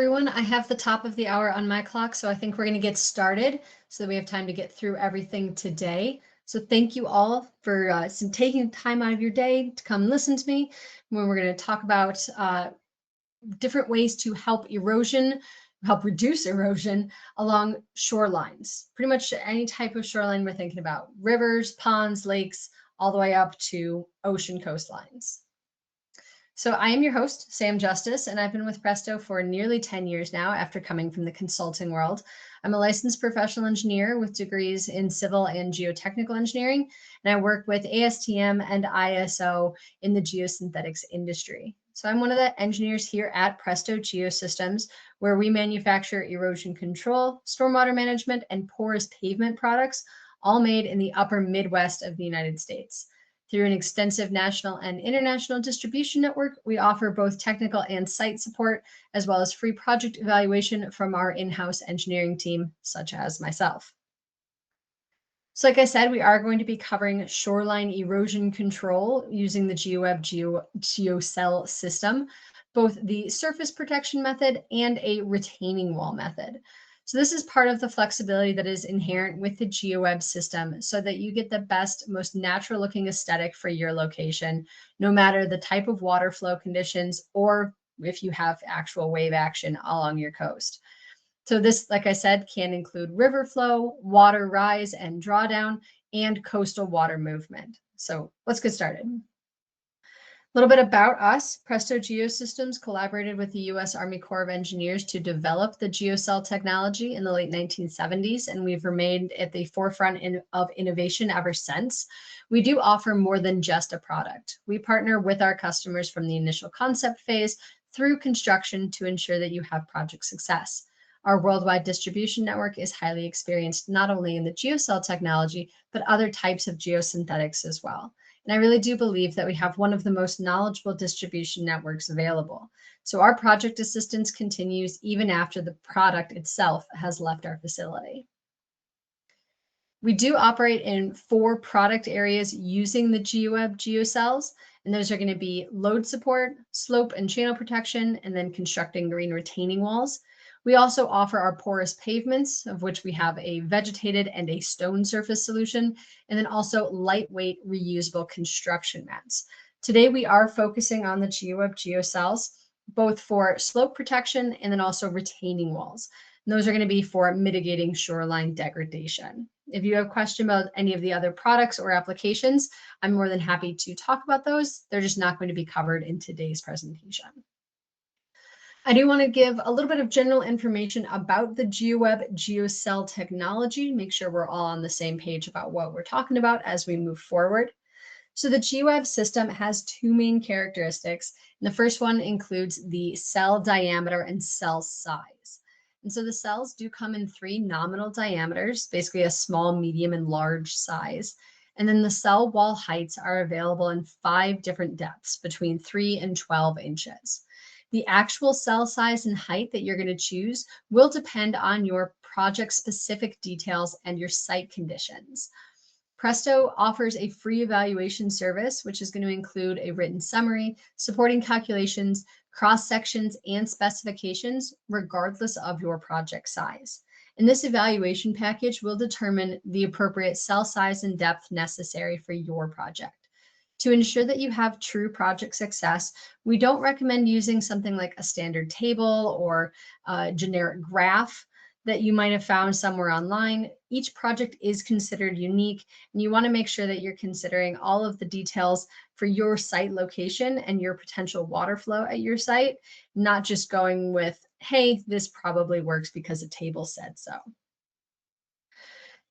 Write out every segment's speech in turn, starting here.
Everyone, I have the top of the hour on my clock, so I think we're going to get started so that we have time to get through everything today. So thank you all for taking time out of your day to come listen to me when we're going to talk about different ways to help reduce erosion along shorelines. Pretty much any type of shoreline we're thinking about: rivers, ponds, lakes, all the way up to ocean coastlines. So I am your host, Sam Justice, and I've been with Presto for nearly 10 years now after coming from the consulting world. I'm a licensed professional engineer with degrees in civil and geotechnical engineering, and I work with ASTM and ISO in the geosynthetics industry. So I'm one of the engineers here at Presto Geosystems, where we manufacture erosion control, stormwater management, and porous pavement products, all made in the upper Midwest of the United States. Through an extensive national and international distribution network, we offer both technical and site support, as well as free project evaluation from our in-house engineering team, such as myself. So like I said, we are going to be covering shoreline erosion control using the GEOWEB Geocell system, both the surface protection method and a retaining wall method. So this is part of the flexibility that is inherent with the GEOWEB system so that you get the best, most natural looking aesthetic for your location, no matter the type of water flow conditions or if you have actual wave action along your coast. So this, like I said, can include river flow, water rise and drawdown, and coastal water movement. So let's get started. A little bit about us. Presto Geosystems collaborated with the U.S. Army Corps of Engineers to develop the Geocell technology in the late 1970s, and we've remained at the forefront of innovation ever since. We do offer more than just a product. We partner with our customers from the initial concept phase through construction to ensure that you have project success. Our worldwide distribution network is highly experienced not only in the Geocell technology, but other types of geosynthetics as well. And I really do believe that we have one of the most knowledgeable distribution networks available. So our project assistance continues even after the product itself has left our facility. We do operate in 4 product areas using the GEOWEB Geocells, and those are going to be load support, slope and channel protection, and then constructing marine retaining walls. We also offer our porous pavements, of which we have a vegetated and a stone surface solution, and then also lightweight reusable construction mats. Today, we are focusing on the GEOWEB Geocells, both for slope protection and then also retaining walls. And those are going to be for mitigating shoreline degradation. If you have a question about any of the other products or applications, I'm more than happy to talk about those. They're just not going to be covered in today's presentation. I do want to give a little bit of general information about the GEOWEB Geocell technology, make sure we're all on the same page about what we're talking about as we move forward. So the GEOWEB system has 2 main characteristics. And the first one includes the cell diameter and cell size. And so the cells do come in 3 nominal diameters, basically a small, medium, and large size. And then the cell wall heights are available in 5 different depths, between 3 and 12 inches. The actual cell size and height that you're going to choose will depend on your project-specific details and your site conditions. Presto offers a free evaluation service, which is going to include a written summary, supporting calculations, cross-sections, and specifications, regardless of your project size. And this evaluation package will determine the appropriate cell size and depth necessary for your project. To ensure that you have true project success, we don't recommend using something like a standard table or a generic graph that you might have found somewhere online. Each project is considered unique, and you want to make sure that you're considering all of the details for your site location and your potential water flow at your site, not just going with, hey, this probably works because a table said so.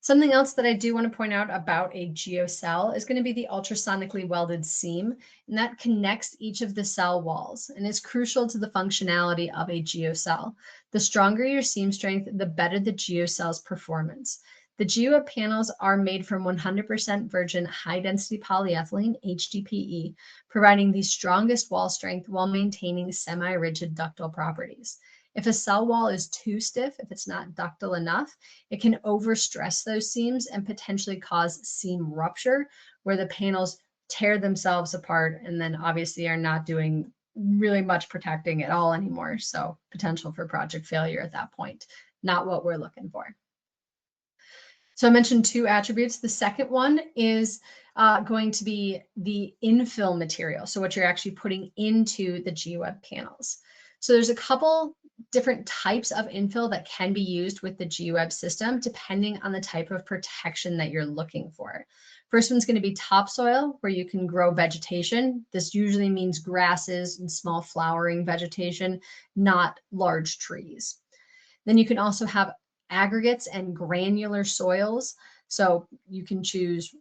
Something else that I do want to point out about a geocell is going to be the ultrasonically welded seam, and that connects each of the cell walls and is crucial to the functionality of a geocell. The stronger your seam strength, the better the geocell's performance. The GEOWEB panels are made from 100% virgin high-density polyethylene, HDPE, providing the strongest wall strength while maintaining semi-rigid ductile properties. If a cell wall is too stiff, if it's not ductile enough, it can overstress those seams and potentially cause seam rupture, where the panels tear themselves apart and then obviously are not doing really much protecting at all anymore. So potential for project failure at that point, not what we're looking for. So I mentioned two attributes. The second one is going to be the infill material. So what you're actually putting into the GEOWEB panels. So there's a couple different types of infill that can be used with the GEOWEB system, depending on the type of protection that you're looking for. First one's going to be topsoil, where you can grow vegetation. This usually means grasses and small flowering vegetation, not large trees. Then you can also have aggregates and granular soils. So you can choose,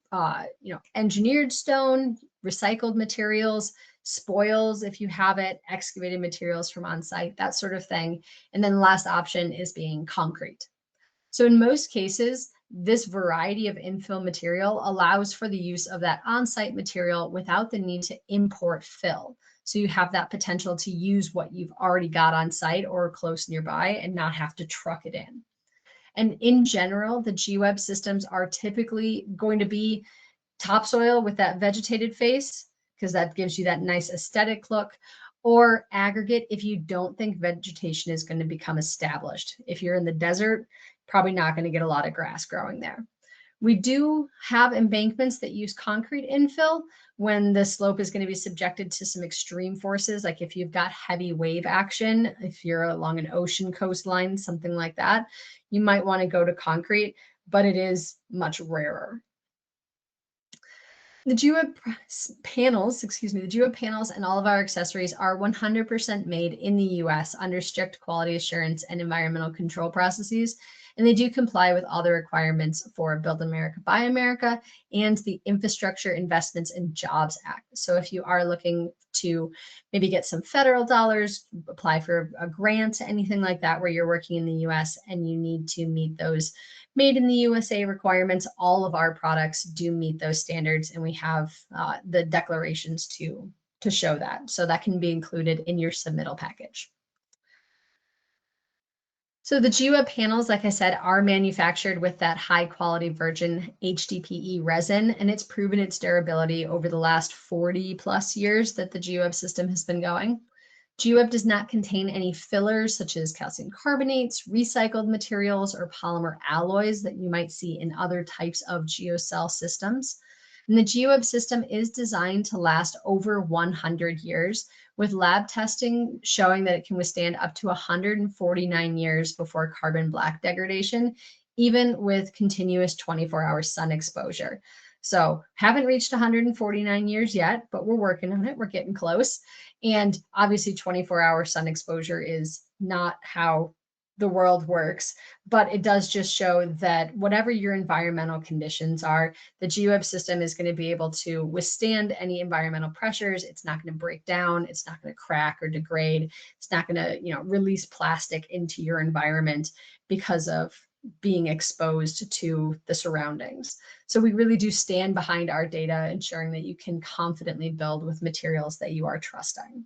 engineered stone, recycled materials, spoils if you have it, excavated materials from on site, that sort of thing. And then the last option is being concrete. So in most cases, this variety of infill material allows for the use of that on-site material without the need to import fill. So you have that potential to use what you've already got on site or close nearby and not have to truck it in. And in general, the GEOWEB systems are typically going to be topsoil with that vegetated face, because that gives you that nice aesthetic look, or aggregate if you don't think vegetation is going to become established. If you're in the desert, probably not going to get a lot of grass growing there. We do have embankments that use concrete infill when the slope is going to be subjected to some extreme forces, like if you've got heavy wave action, if you're along an ocean coastline, something like that, you might want to go to concrete, but it is much rarer. The GEOWEB panels, the GEOWEB panels and all of our accessories are 100% made in the US under strict quality assurance and environmental control processes. And they do comply with all the requirements for Build America, Buy America, and the Infrastructure Investments and Jobs Act. So if you are looking to maybe get some federal dollars, apply for a grant, anything like that, where you're working in the US and you need to meet those made in the USA requirements, all of our products do meet those standards, and we have the declarations to show that. So that can be included in your submittal package. So the GEOWEB panels, like I said, are manufactured with that high quality virgin HDPE resin, and it's proven its durability over the last 40 plus years that the GEOWEB system has been going. GEOWEB does not contain any fillers such as calcium carbonates, recycled materials, or polymer alloys that you might see in other types of geocell systems. And the GEOWEB system is designed to last over 100 years, with lab testing showing that it can withstand up to 149 years before carbon black degradation, even with continuous 24-hour sun exposure. So haven't reached 149 years yet, but we're working on it. We're getting close. And obviously 24-hour sun exposure is not how the world works, but it does just show that whatever your environmental conditions are, the GEOWEB system is going to be able to withstand any environmental pressures. It's not going to break down. It's not going to crack or degrade. It's not going to, release plastic into your environment because of being exposed to the surroundings. So we really do stand behind our data, ensuring that you can confidently build with materials that you are trusting.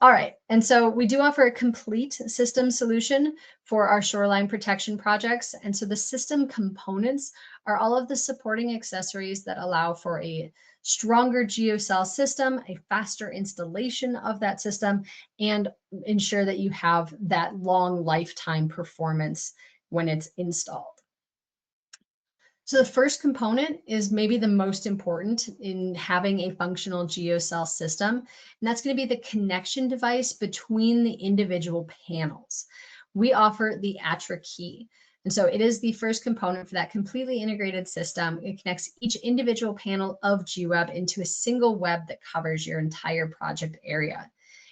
All right, and so we do offer a complete system solution for our shoreline protection projects. And so the system components are all of the supporting accessories that allow for a stronger geocell system, a faster installation of that system, and ensure that you have that long lifetime performance when it's installed. So the first component is maybe the most important in having a functional geocell system, and that's going to be the connection device between the individual panels. We offer the Atra key. And so it is the first component for that completely integrated system. It connects each individual panel of GEOWEB into a single web that covers your entire project area.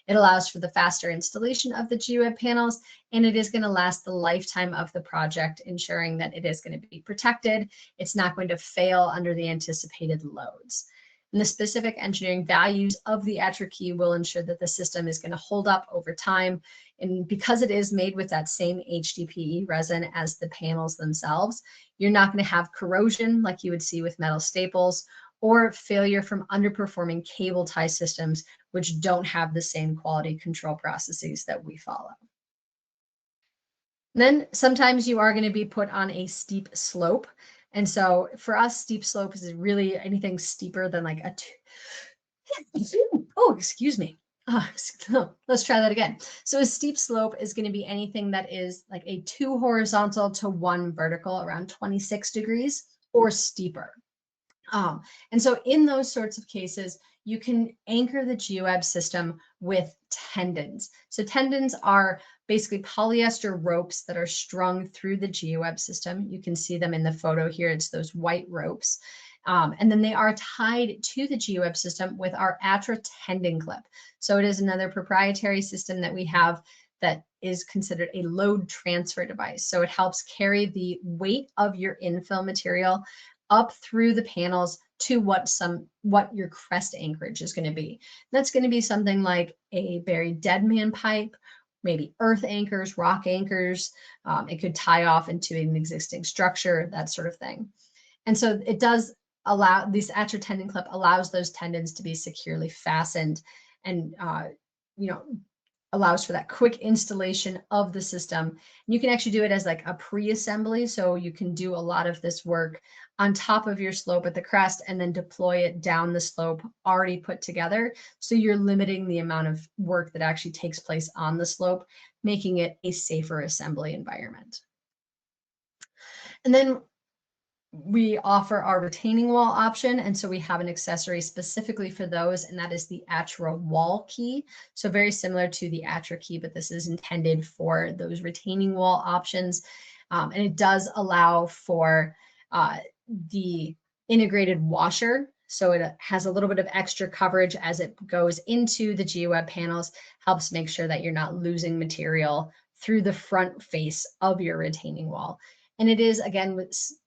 It allows for the faster installation of the GEOWEB panels, and it is going to last the lifetime of the project, ensuring that it is going to be protected. It's not going to fail under the anticipated loads. And the specific engineering values of the Atra key will ensure that the system is going to hold up over time. And because it is made with that same HDPE resin as the panels themselves, you're not going to have corrosion like you would see with metal staples, or failure from underperforming cable tie systems, which don't have the same quality control processes that we follow. Then sometimes you are going to be put on a steep slope. And so for us, steep slope is really anything steeper than like Oh, excuse me. Let's try that again. So a steep slope is going to be anything that is like a 2 horizontal to 1 vertical, around 26 degrees or steeper. And so in those sorts of cases, you can anchor the GEOWEB system with tendons. So tendons are basically polyester ropes that are strung through the GEOWEB system. You can see them in the photo here. It's those white ropes. And then they are tied to the GEOWEB system with our Atra tendon clip. So it is another proprietary system that we have that is considered a load transfer device. So it helps carry the weight of your infill material up through the panels to what your crest anchorage is going to be. That's going to be something like a buried dead man pipe, maybe earth anchors, rock anchors. It could tie off into an existing structure, that sort of thing. And so it does allow, this Atra tendon clip allows those tendons to be securely fastened and allows for that quick installation of the system. And you can actually do it as like a pre-assembly. So you can do a lot of this work on top of your slope at the crest and then deploy it down the slope already put together. So you're limiting the amount of work that actually takes place on the slope, making it a safer assembly environment. And then we offer our retaining wall option. And so we have an accessory specifically for those, and that is the Atra wall key. So very similar to the Atra key, but this is intended for those retaining wall options. And it does allow for the integrated washer. So it has a little bit of extra coverage as it goes into the GEOWEB panels, helps make sure that you're not losing material through the front face of your retaining wall. And it is, again,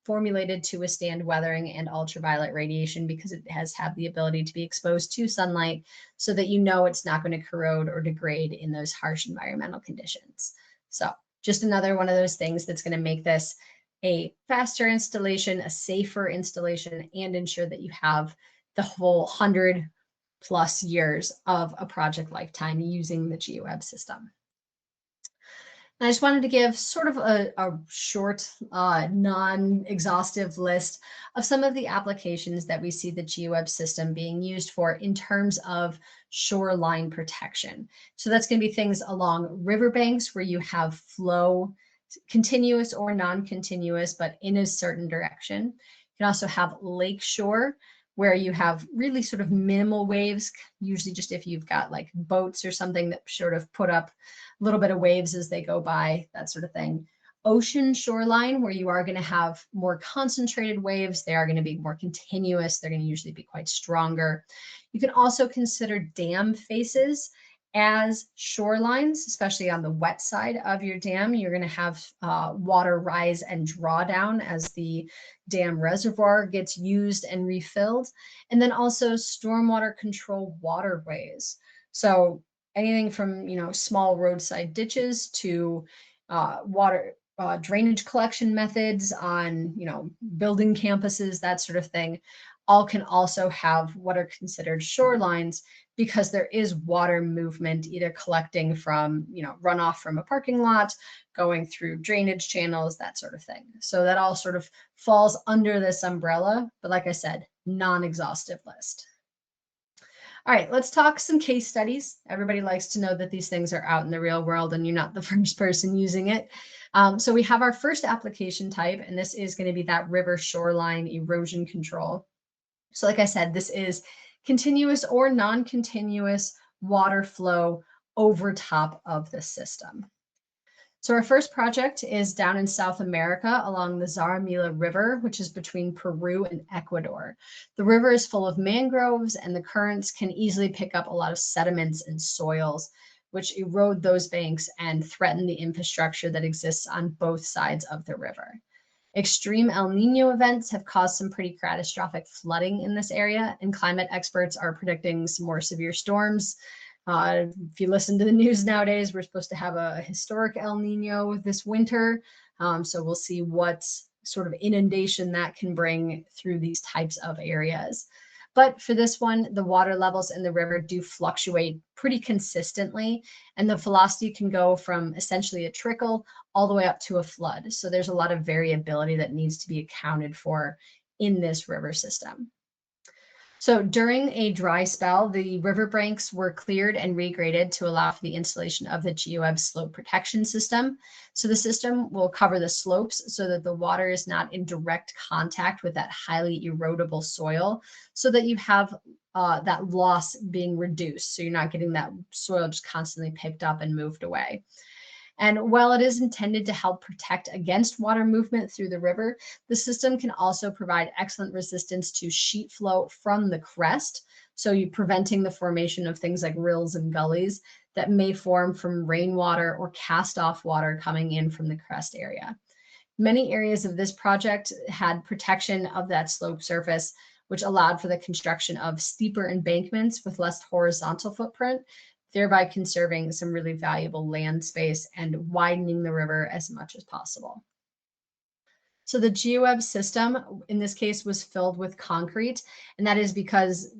formulated to withstand weathering and ultraviolet radiation because it has had the ability to be exposed to sunlight so that you know it's not going to corrode or degrade in those harsh environmental conditions. So just another one of those things that's going to make this a faster installation, a safer installation, and ensure that you have the whole 100+ years of a project lifetime using the GEOWEB system. And I just wanted to give sort of a short, non-exhaustive list of some of the applications that we see the GEOWEB system being used for in terms of shoreline protection. So that's going to be things along riverbanks where you have flow, continuous or non-continuous, but in a certain direction. You can also have lakeshore, where you have really sort of minimal waves, usually just if you've got like boats or something that sort of put up a little bit of waves as they go by, that sort of thing. Ocean shoreline, where you are going to have more concentrated waves. They are going to be more continuous. They're going to usually be quite stronger. You can also consider dam faces as shorelines, especially on the wet side of your dam. You're going to have water rise and draw down as the dam reservoir gets used and refilled. And then also stormwater control waterways. So anything from, small roadside ditches to water drainage collection methods on, building campuses, that sort of thing, all can also have what are considered shorelines because there is water movement either collecting from, runoff from a parking lot, going through drainage channels, that sort of thing. So that all sort of falls under this umbrella, but like I said, non-exhaustive list. All right, let's talk some case studies. Everybody likes to know that these things are out in the real world and you're not the first person using it. So we have our first application type, and this is going to be that river shoreline erosion control. So like I said, this is continuous or non-continuous water flow over top of the system. So our first project is down in South America along the Zaramilla River, which is between Peru and Ecuador. The river is full of mangroves, and the currents can easily pick up a lot of sediments and soils, which erode those banks and threaten the infrastructure that exists on both sides of the river. Extreme El Nino events have caused some pretty catastrophic flooding in this area, and climate experts are predicting some more severe storms. If you listen to the news nowadays, we're supposed to have a historic El Nino this winter. So we'll see what sort of inundation that can bring through these types of areas. But for this one, the water levels in the river do fluctuate pretty consistently, and the velocity can go from essentially a trickle all the way up to a flood. So there's a lot of variability that needs to be accounted for in this river system. So during a dry spell, the riverbanks were cleared and regraded to allow for the installation of the GEOWEB slope protection system. So the system will cover the slopes so that the water is not in direct contact with that highly erodible soil, so that you have that loss being reduced. So you're not getting that soil just constantly picked up and moved away. And while it is intended to help protect against water movement through the river, the system can also provide excellent resistance to sheet flow from the crest. So you're preventing the formation of things like rills and gullies that may form from rainwater or cast off water coming in from the crest area. Many areas of this project had protection of that slope surface, which allowed for the construction of steeper embankments with less horizontal footprint, thereby conserving some really valuable land space and widening the river as much as possible. So the GEOWEB system in this case was filled with concrete, and that is because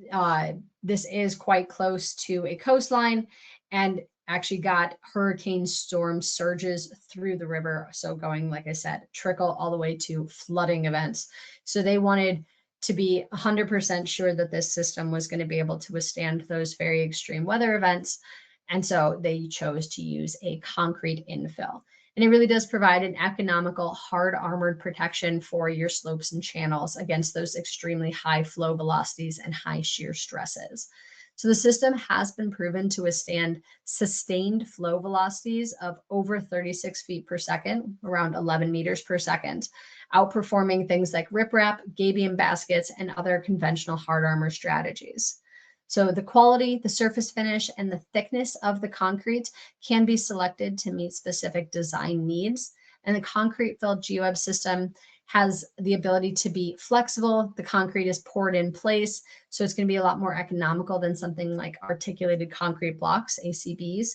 this is quite close to a coastline and actually got hurricane storm surges through the river. So going, like I said, trickle all the way to flooding events. So they wanted to be 100% sure that this system was going to be able to withstand those very extreme weather events. And so they chose to use a concrete infill. And it really does provide an economical, hard armored protection for your slopes and channels against those extremely high flow velocities and high shear stresses. So the system has been proven to withstand sustained flow velocities of over 36 feet per second, around 11 meters per second, outperforming things like riprap, gabion baskets, and other conventional hard armor strategies. So the quality, the surface finish, and the thickness of the concrete can be selected to meet specific design needs. And the concrete-filled GEOWEB system has the ability to be flexible. The concrete is poured in place, so it's going to be a lot more economical than something like articulated concrete blocks, ACBs.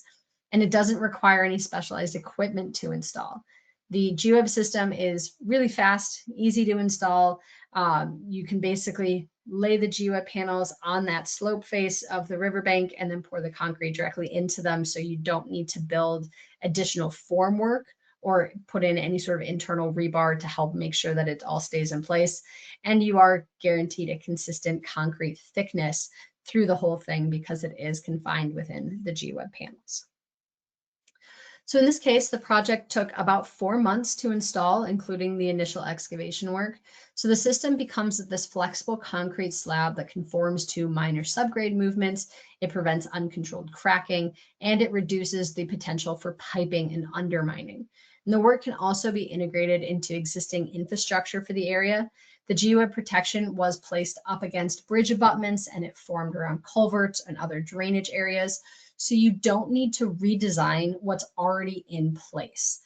And it doesn't require any specialized equipment to install. The GEOWEB system is really fast, easy to install. You can basically lay the GEOWEB panels on that slope face of the riverbank and then pour the concrete directly into them, so you don't need to build additional formwork or put in any sort of internal rebar to help make sure that it all stays in place. And you are guaranteed a consistent concrete thickness through the whole thing because it is confined within the GEOWEB panels. So in this case, the project took about 4 months to install, including the initial excavation work. So the system becomes this flexible concrete slab that conforms to minor subgrade movements. It prevents uncontrolled cracking, and it reduces the potential for piping and undermining. And the work can also be integrated into existing infrastructure for the area. The GEOWEB protection was placed up against bridge abutments, and it formed around culverts and other drainage areas. So you don't need to redesign what's already in place.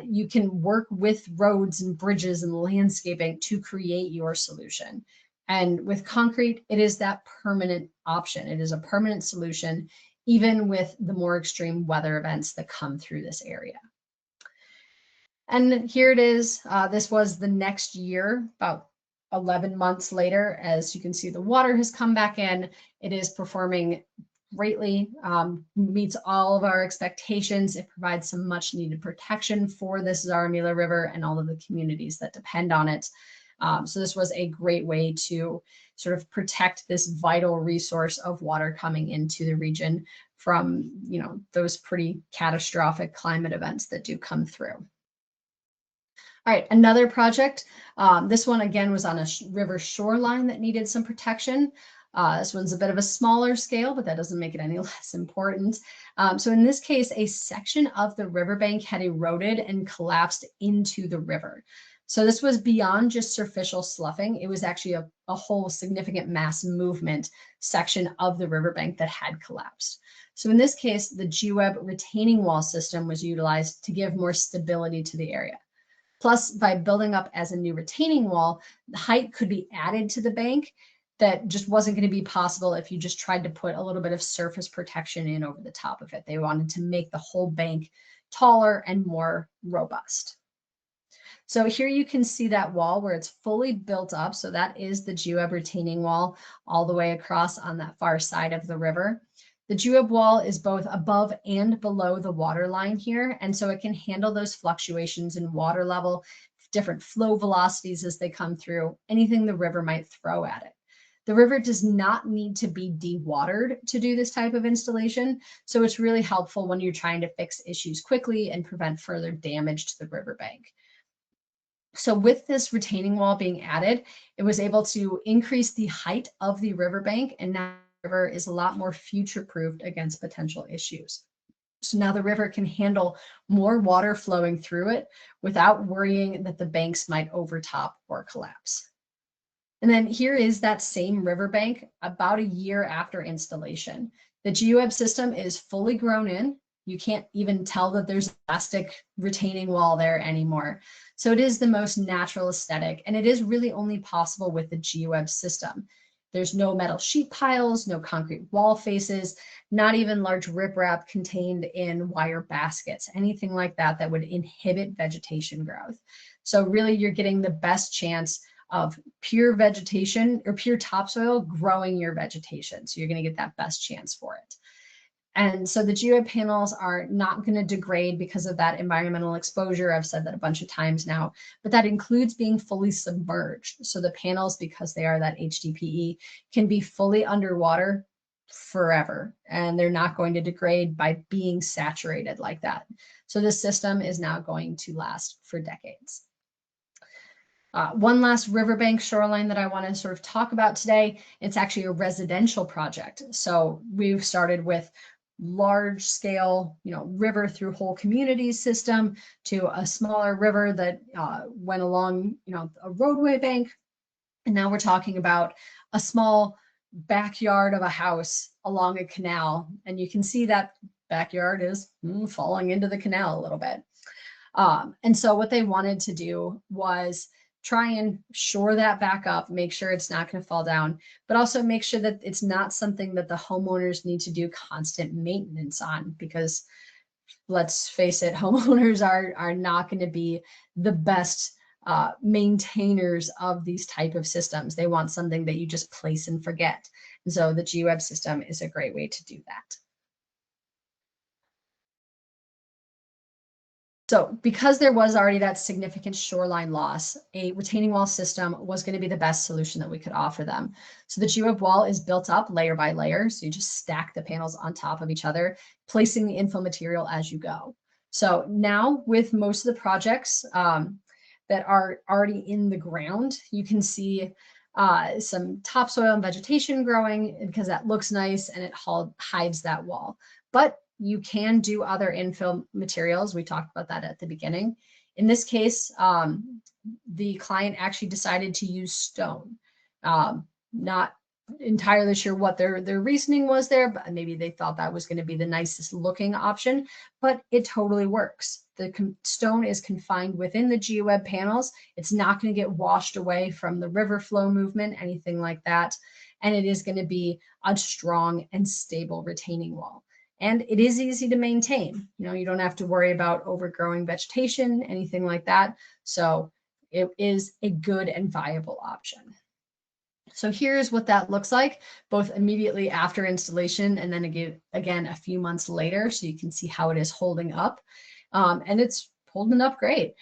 You can work with roads and bridges and landscaping to create your solution. And with concrete, it is that permanent option. It is a permanent solution, even with the more extreme weather events that come through this area. And here it is. This was the next year, about 11 months later. As you can see, the water has come back in. It is performing greatly, meets all of our expectations. It provides some much needed protection for this Zaramila River and all of the communities that depend on it. So this was a great way to sort of protect this vital resource of water coming into the region from, those pretty catastrophic climate events that do come through. All right, another project. This one again was on a river shoreline that needed some protection. This one's a bit of a smaller scale, but that doesn't make it any less important. So in this case, a section of the riverbank had eroded and collapsed into the river. So this was beyond just surficial sloughing. It was actually a whole significant mass movement section of the riverbank that had collapsed. So in this case, the GEOWEB retaining wall system was utilized to give more stability to the area. Plus, by building up as a new retaining wall, the height could be added to the bank. That just wasn't going to be possible if you just tried to put a little bit of surface protection in over the top of it. They wanted to make the whole bank taller and more robust. So here you can see that wall where it's fully built up. So that is the GEOWEB retaining wall all the way across on that far side of the river. The GEOWEB wall is both above and below the water line here, and so it can handle those fluctuations in water level, different flow velocities as they come through, anything the river might throw at it. The river does not need to be dewatered to do this type of installation, so it's really helpful when you're trying to fix issues quickly and prevent further damage to the riverbank. So with this retaining wall being added, it was able to increase the height of the riverbank, and now the river is a lot more future-proofed against potential issues. So now the river can handle more water flowing through it without worrying that the banks might overtop or collapse. And then here is that same riverbank about a year after installation. The GEOWEB system is fully grown in. You can't even tell that there's elastic retaining wall there anymore. So it is the most natural aesthetic, and it is really only possible with the GEOWEB system. There's no metal sheet piles, no concrete wall faces, not even large riprap contained in wire baskets, anything like that that would inhibit vegetation growth. So really you're getting the best chance of pure vegetation or pure topsoil growing your vegetation. So you're going to get that best chance for it. And so the GEOWEB panels are not going to degrade because of that environmental exposure. I've said that a bunch of times now, but that includes being fully submerged. So the panels, because they are that HDPE, can be fully underwater forever, and they're not going to degrade by being saturated like that. So this system is now going to last for decades. One last riverbank shoreline that I want to sort of talk about today, it's actually a residential project. So we've started with large scale, river through whole communities system to a smaller river that went along, a roadway bank. And now we're talking about a small backyard of a house along a canal. And you can see that backyard is falling into the canal a little bit. And so what they wanted to do was try and shore that back up, make sure it's not going to fall down, but also make sure that it's not something that the homeowners need to do constant maintenance on, because let's face it, homeowners are not going to be the best maintainers of these type of systems. They want something that you just place and forget. And so the GEOWEB system is a great way to do that. So because there was already that significant shoreline loss, a retaining wall system was going to be the best solution that we could offer them. So the GEOWEB wall is built up layer by layer. So you just stack the panels on top of each other, placing the infill material as you go. So now with most of the projects that are already in the ground, you can see some topsoil and vegetation growing because that looks nice and it hides that wall. But you can do other infill materials. We talked about that at the beginning. In this case, the client actually decided to use stone. Not entirely sure what their reasoning was there, but maybe they thought that was going to be the nicest looking option, but it totally works. The stone is confined within the GEOWEB panels. It's not going to get washed away from the river flow movement, anything like that. And it is going to be a strong and stable retaining wall. And it is easy to maintain. You don't have to worry about overgrowing vegetation, anything like that. So it is a good and viable option. So here's what that looks like, both immediately after installation and then again a few months later, so you can see how it is holding up. And it's holding up great.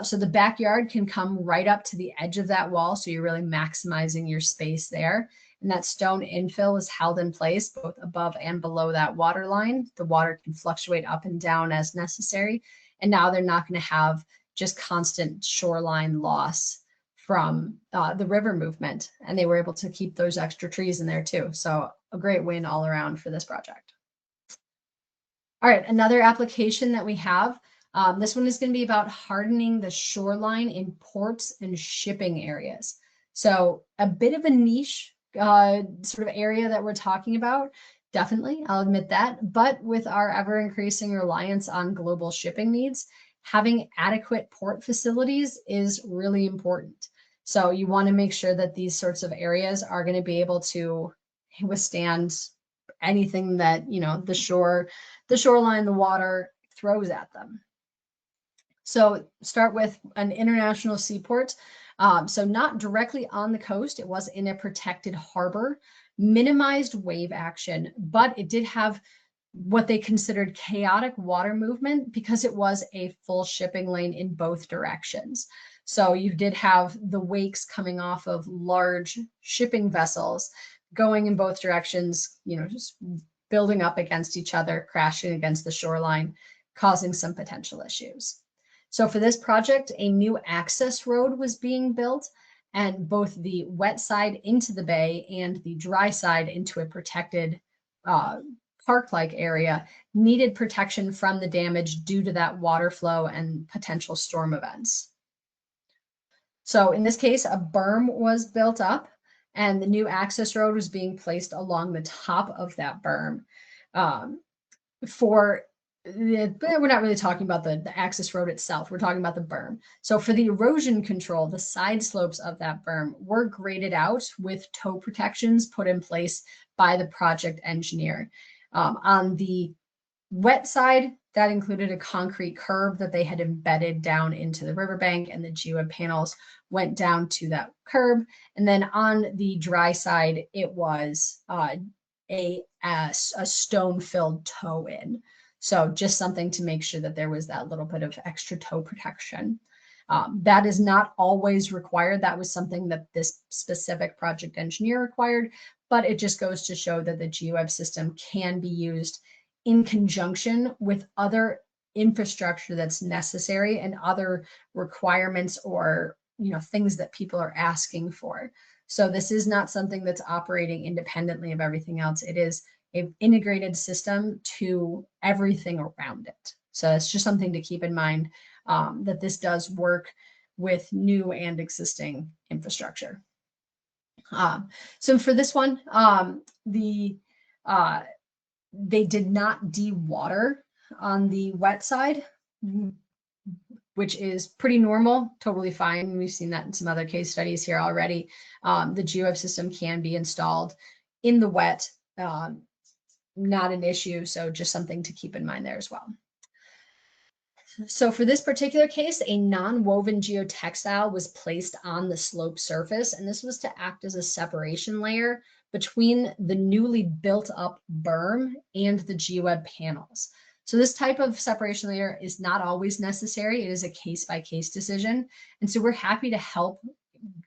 So the backyard can come right up to the edge of that wall, so you're really maximizing your space there. And that stone infill is held in place both above and below that water line. The water can fluctuate up and down as necessary. And now they're not going to have just constant shoreline loss from the river movement. And they were able to keep those extra trees in there too. So a great win all around for this project. All right, another application that we have, this one is going to be about hardening the shoreline in ports and shipping areas. So a bit of a niche sort of area that we're talking about, definitely, I'll admit that. But with our ever increasing reliance on global shipping needs, having adequate port facilities is really important. So you want to make sure that these sorts of areas are going to be able to withstand anything that, the shoreline, the water throws at them. So start with an international seaport. So not directly on the coast, it was in a protected harbor, minimized wave action, but it did have what they considered chaotic water movement because it was a full shipping lane in both directions. So you did have the wakes coming off of large shipping vessels going in both directions, just building up against each other, crashing against the shoreline, causing some potential issues. So for this project, a new access road was being built, and both the wet side into the bay and the dry side into a protected park-like area needed protection from the damage due to that water flow and potential storm events. So in this case, a berm was built up and the new access road was being placed along the top of that berm. We're not really talking about the access road itself. We're talking about the berm. So for the erosion control, the side slopes of that berm were graded out with toe protections put in place by the project engineer. On the wet side, that included a concrete curb that they had embedded down into the riverbank, and the GEOWEB panels went down to that curb. And then on the dry side, it was a stone-filled toe in. So just something to make sure that there was that little bit of extra toe protection. That is not always required. That was something that this specific project engineer required, but it just goes to show that the GEOWEB system can be used in conjunction with other infrastructure that's necessary and other requirements or things that people are asking for. So this is not something that's operating independently of everything else. It is an integrated system to everything around it. So it's just something to keep in mind, that this does work with new and existing infrastructure. So for this one, they did not de-water on the wet side, which is pretty normal, totally fine. We've seen that in some other case studies here already. The GEOWEB system can be installed in the wet, not an issue. So just something to keep in mind there as well. So for this particular case, a non-woven geotextile was placed on the slope surface, and this was to act as a separation layer between the newly built up berm and the GEOWEB panels. So this type of separation layer is not always necessary. It is a case-by-case decision. And so we're happy to help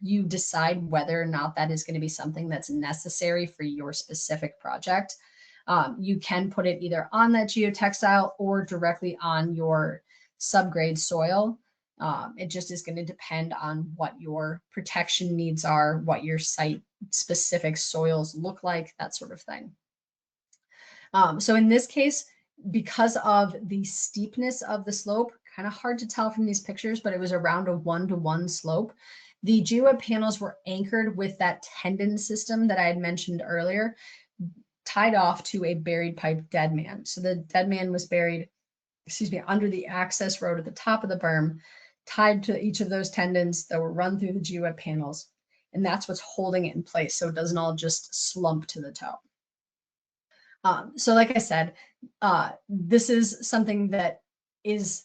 you decide whether or not that is going to be something that's necessary for your specific project. You can put it either on that geotextile or directly on your subgrade soil. It just is going to depend on what your protection needs are, what your site specific soils look like, that sort of thing. So in this case, because of the steepness of the slope, kind of hard to tell from these pictures, but it was around a 1-to-1 slope. The GEOWEB panels were anchored with that tendon system that I had mentioned earlier, tied off to a buried pipe dead man. So the dead man was buried, under the access road at the top of the berm, tied to each of those tendons that were run through the GEOWEB panels. And that's what's holding it in place, so it doesn't all just slump to the toe. So like I said, this is something that is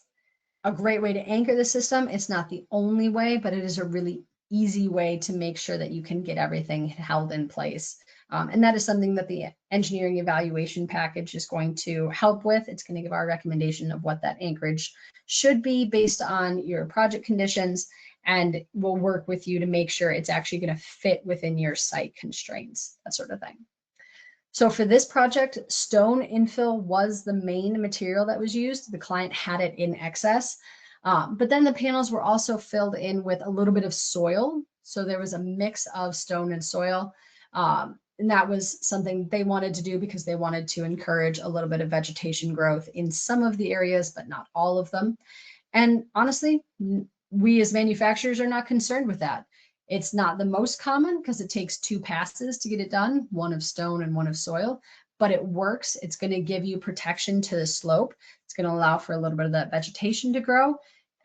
a great way to anchor the system. It's not the only way, but it is a really easy way to make sure that you can get everything held in place. And that is something that the engineering evaluation package is going to help with. It's going to give our recommendation of what that anchorage should be based on your project conditions, and we'll work with you to make sure it's actually going to fit within your site constraints, that sort of thing. So for this project, stone infill was the main material that was used. The client had it in excess, but then the panels were also filled in with a little bit of soil. So there was a mix of stone and soil. And that was something they wanted to do because they wanted to encourage a little bit of vegetation growth in some of the areas, but not all of them. And honestly, we as manufacturers are not concerned with that. It's not the most common because it takes 2 passes to get it done, one of stone and one of soil, but it works. It's going to give you protection to the slope. It's going to allow for a little bit of that vegetation to grow.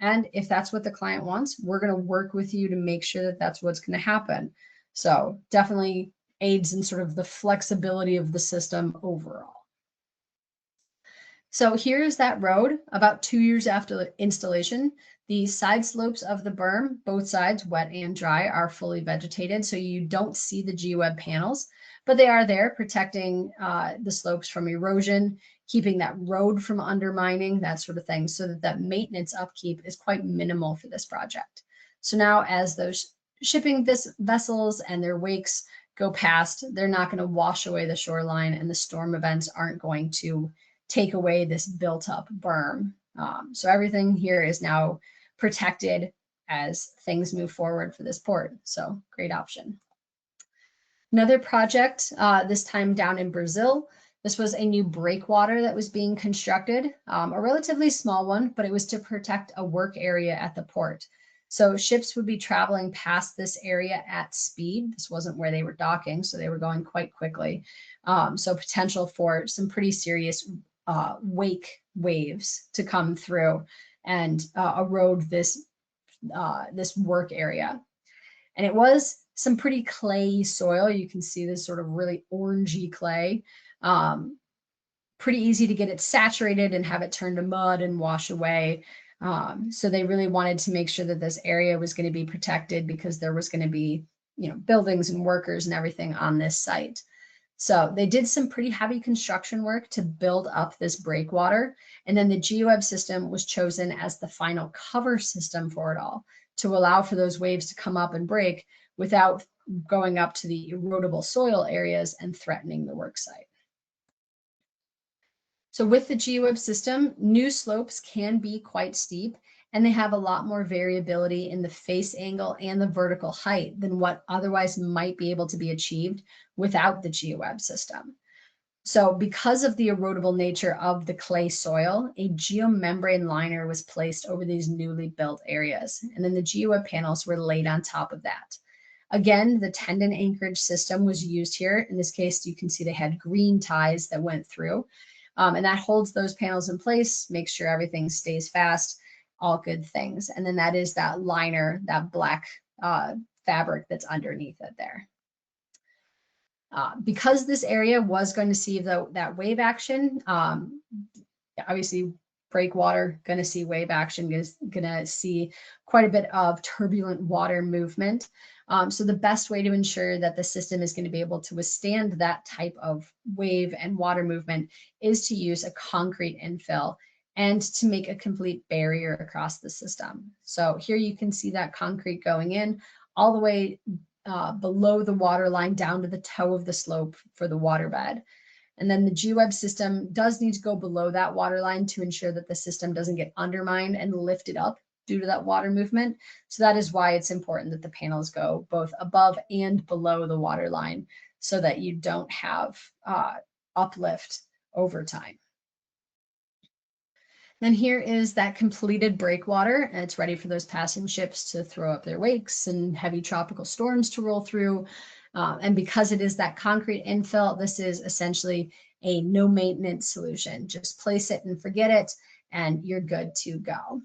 And if that's what the client wants, we're going to work with you to make sure that that's what's going to happen. So definitely aids in sort of the flexibility of the system overall. So here's that road about 2 years after the installation. The side slopes of the berm, both sides, wet and dry, are fully vegetated, so you don't see the GEOWEB panels, but they are there protecting the slopes from erosion, keeping that road from undermining, that sort of thing, so that that maintenance upkeep is quite minimal for this project. So now as those shipping vessels and their wakes go past, they're not going to wash away the shoreline, and the storm events aren't going to take away this built up berm. So everything here is now protected as things move forward for this port. So great option. Another project, this time down in Brazil. This was a new breakwater that was being constructed, a relatively small one, but it was to protect a work area at the port. So ships would be traveling past this area at speed. This wasn't where they were docking, so they were going quite quickly. So potential for some pretty serious wake waves to come through and erode this work area. And it was some pretty clayey soil. You can see this sort of really orangey clay. Pretty easy to get it saturated and have it turn to mud and wash away. So they really wanted to make sure that this area was going to be protected because there was going to be, buildings and workers and everything on this site. So they did some pretty heavy construction work to build up this breakwater. And then the GEOWEB system was chosen as the final cover system for it all to allow for those waves to come up and break without going up to the erodible soil areas and threatening the work site. So with the GEOWEB system, new slopes can be quite steep, and they have a lot more variability in the face angle and the vertical height than what otherwise might be able to be achieved without the GEOWEB system. So because of the erodible nature of the clay soil, a geomembrane liner was placed over these newly built areas, and then the GEOWEB panels were laid on top of that. Again, the tendon anchorage system was used here. In this case, you can see they had green ties that went through, and that holds those panels in place, makes sure everything stays fast, all good things. And then that is that liner, that black fabric that's underneath it there. Because this area was going to see that wave action, obviously breakwater, going to see wave action, going to see quite a bit of turbulent water movement. So the best way to ensure that the system is going to be able to withstand that type of wave and water movement is to use a concrete infill and to make a complete barrier across the system. So here you can see that concrete going in all the way below the water line down to the toe of the slope for the waterbed. And then the GEOWEB system does need to go below that water line to ensure that the system doesn't get undermined and lifted up due to that water movement. So that is why it's important that the panels go both above and below the water line so that you don't have uplift over time. Then here is that completed breakwater, and it's ready for those passing ships to throw up their wakes and heavy tropical storms to roll through. And because it is that concrete infill, this is essentially a no maintenance solution. Just place it and forget it, and you're good to go.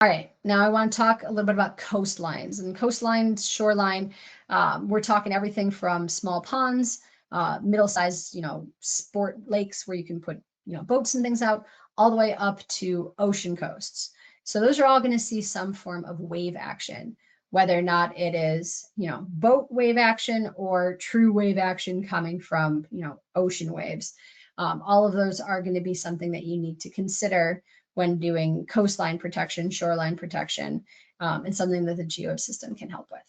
All right, now I want to talk a little bit about coastlines. And coastlines, shoreline, we're talking everything from small ponds, middle-sized, sport lakes where you can put, boats and things out, all the way up to ocean coasts. So those are all going to see some form of wave action, whether or not it is, boat wave action or true wave action coming from, ocean waves. All of those are going to be something that you need to consider when doing coastline protection, shoreline protection, and something that the GEOWEB system can help with.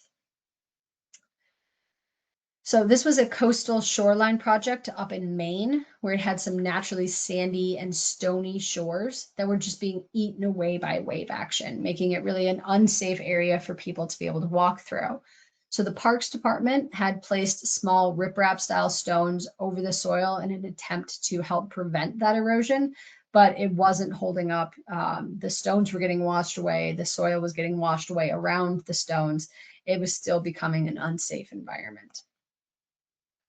So this was a coastal shoreline project up in Maine, where it had some naturally sandy and stony shores that were just being eaten away by wave action, making it really an unsafe area for people to be able to walk through. So the Parks Department had placed small riprap style stones over the soil in an attempt to help prevent that erosion, but it wasn't holding up. The stones were getting washed away. The soil was getting washed away around the stones. It was still becoming an unsafe environment.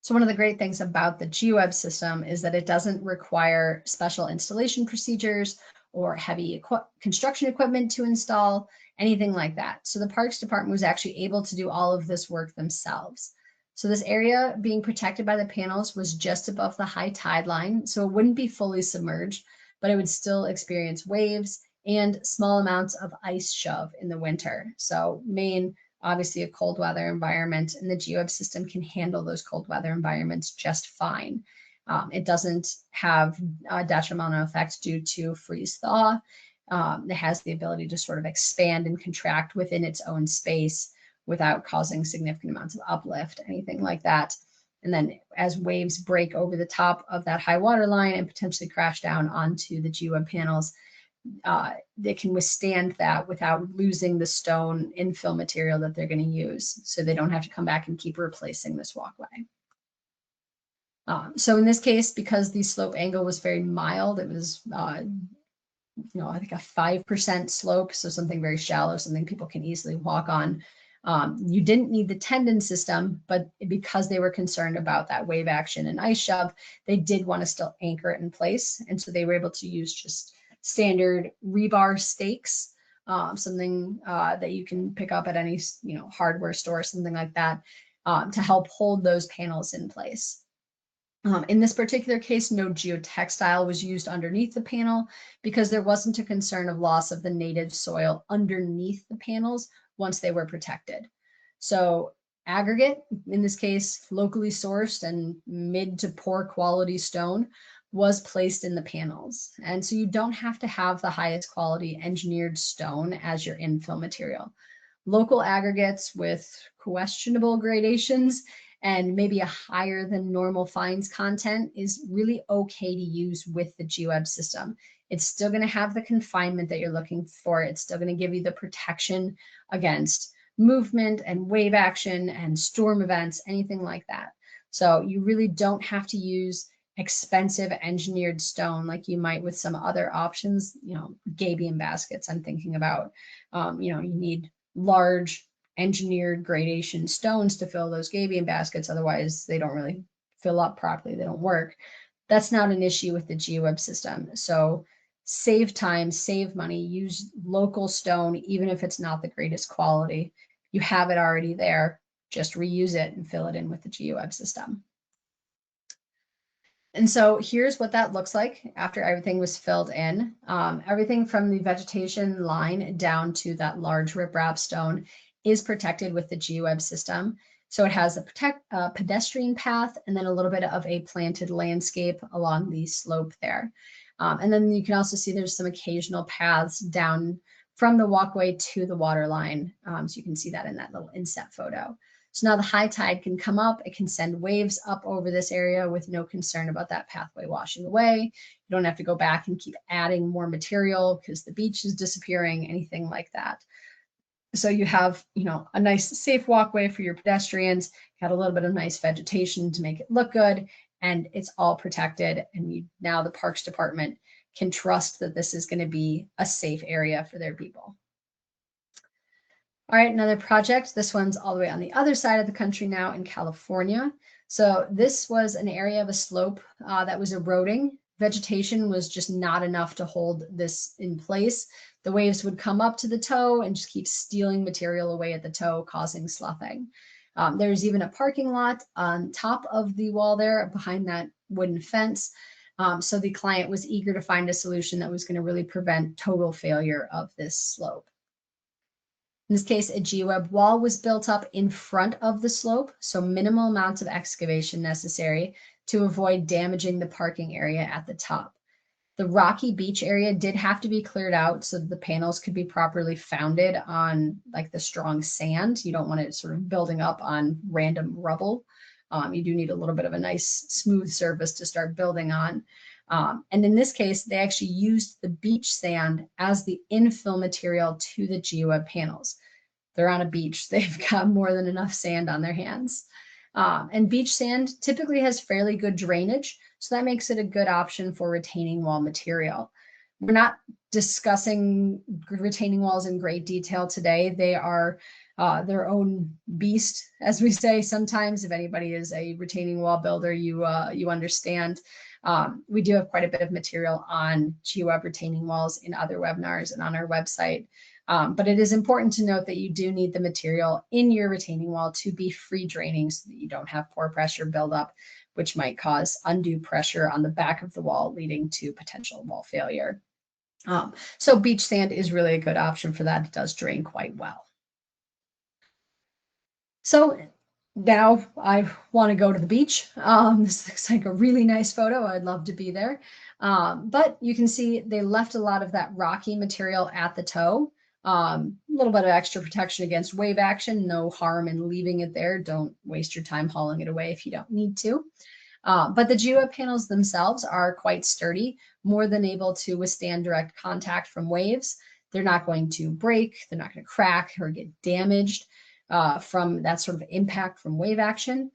So one of the great things about the GEOWEB system is that it doesn't require special installation procedures or heavy construction equipment to install, anything like that. So the Parks Department was actually able to do all of this work themselves. So this area being protected by the panels was just above the high tide line, so it wouldn't be fully submerged, but it would still experience waves and small amounts of ice shove in the winter. So Maine, obviously a cold weather environment, and the GEOWEB system can handle those cold weather environments just fine. It doesn't have a detrimental effect due to freeze thaw. It has the ability to sort of expand and contract within its own space without causing significant amounts of uplift, anything like that. And then as waves break over the top of that high water line and potentially crash down onto the GEOWEB panels, they can withstand that without losing the stone infill material that they're going to use. So they don't have to come back and keep replacing this walkway. So in this case, because the slope angle was very mild, it was, I think a 5% slope. So something very shallow, something people can easily walk on. You didn't need the tendon system, but because they were concerned about that wave action and ice shove, they did want to still anchor it in place. And so they were able to use just standard rebar stakes, something that you can pick up at any hardware store, something like that, to help hold those panels in place. In this particular case, no geotextile was used underneath the panel because there wasn't a concern of loss of the native soil underneath the panels once they were protected. So aggregate, in this case, locally sourced and mid to poor quality stone, was placed in the panels. And so you don't have to have the highest quality engineered stone as your infill material. Local aggregates with questionable gradations and maybe a higher than normal fines content is really okay to use with the GEOWEB system. It's still going to have the confinement that you're looking for. It's still going to give you the protection against movement and wave action and storm events, anything like that. So you really don't have to use expensive engineered stone like you might with some other options, gabion baskets I'm thinking about. You need large engineered gradation stones to fill those gabion baskets. Otherwise, they don't really fill up properly. They don't work. That's not an issue with the GEOWEB system. So save time, save money, use local stone, even if it's not the greatest quality. You have it already there. Just reuse it and fill it in with the GEOWEB system. And so here's what that looks like after everything was filled in. Everything from the vegetation line down to that large riprap stone is protected with the GEOWEB system. So it has a pedestrian path and then a little bit of a planted landscape along the slope there. And then you can also see there's some occasional paths down from the walkway to the water line. So you can see that in that little inset photo. So now the high tide can come up, it can send waves up over this area with no concern about that pathway washing away. You don't have to go back and keep adding more material because the beach is disappearing, anything like that. So you have, a nice safe walkway for your pedestrians, got a little bit of nice vegetation to make it look good, and it's all protected. And now the Parks Department can trust that this is going to be a safe area for their people. All right, another project. This one's all the way on the other side of the country now in California. So this was an area of a slope that was eroding. Vegetation was just not enough to hold this in place. The waves would come up to the toe and just keep stealing material away at the toe, causing sloughing. There's even a parking lot on top of the wall there behind that wooden fence. So the client was eager to find a solution that was going to really prevent total failure of this slope. In this case, a GEOWEB wall was built up in front of the slope, so minimal amounts of excavation necessary to avoid damaging the parking area at the top. The rocky beach area did have to be cleared out so that the panels could be properly founded on like the strong sand. You don't want it sort of building up on random rubble. You do need a little bit of a nice smooth surface to start building on. And in this case, they actually used the beach sand as the infill material to the GEOWEB panels. They're on a beach. They've got more than enough sand on their hands. And beach sand typically has fairly good drainage, so that makes it a good option for retaining wall material. We're not discussing retaining walls in great detail today. They are their own beast, as we say sometimes. If anybody is a retaining wall builder, you understand. We do have quite a bit of material on GEOWEB retaining walls in other webinars and on our website. But it is important to note that you do need the material in your retaining wall to be free draining so that you don't have pore pressure buildup, which might cause undue pressure on the back of the wall, leading to potential wall failure. So beach sand is really a good option for that. It does drain quite well. So now I want to go to the beach. This looks like a really nice photo. I'd love to be there. But you can see they left a lot of that rocky material at the toe. A little bit of extra protection against wave action. No harm in leaving it there. Don't waste your time hauling it away if you don't need to. But the GEOWEB panels themselves are quite sturdy, more than able to withstand direct contact from waves. They're not going to break. They're not going to crack or get damaged from that sort of impact from wave action.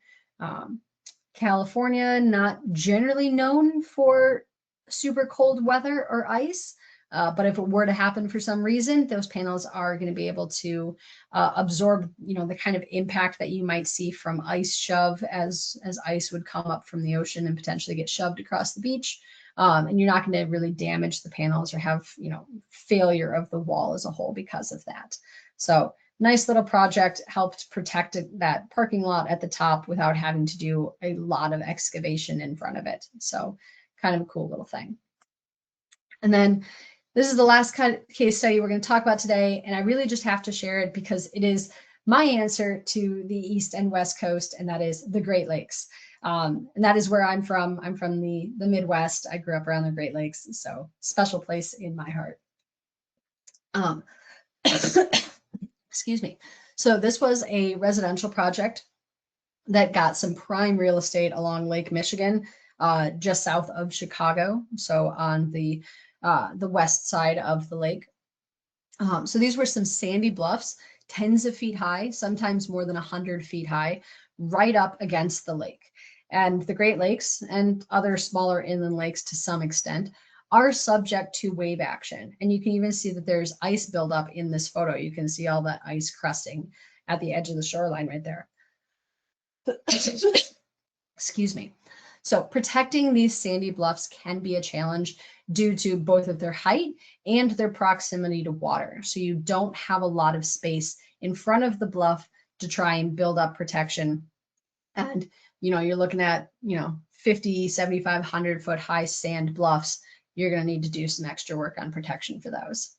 California, not generally known for super cold weather or ice, but if it were to happen for some reason, those panels are going to be able to absorb, the kind of impact that you might see from ice shove as ice would come up from the ocean and potentially get shoved across the beach. And you're not going to really damage the panels or have, failure of the wall as a whole because of that. So nice little project, helped protect that parking lot at the top without having to do a lot of excavation in front of it. So kind of a cool little thing. And then this is the last case study we're going to talk about today, and I really just have to share it because it is my answer to the East and West Coast, and that is the Great Lakes. And that is where I'm from. I'm from the Midwest. I grew up around the Great Lakes, so special place in my heart. Excuse me. So this was a residential project that got some prime real estate along Lake Michigan, just south of Chicago. So on the west side of the lake. So these were some sandy bluffs, tens of feet high, sometimes more than 100 feet high, right up against the lake. And the Great Lakes and other smaller inland lakes to some extent are subject to wave action. And you can even see that there's ice buildup in this photo. You can see all that ice crusting at the edge of the shoreline right there. Excuse me. So protecting these sandy bluffs can be a challenge due to both of their height and their proximity to water. So you don't have a lot of space in front of the bluff to try and build up protection. And, you're looking at, 50, 75, 100 foot high sand bluffs. You're going to need to do some extra work on protection for those.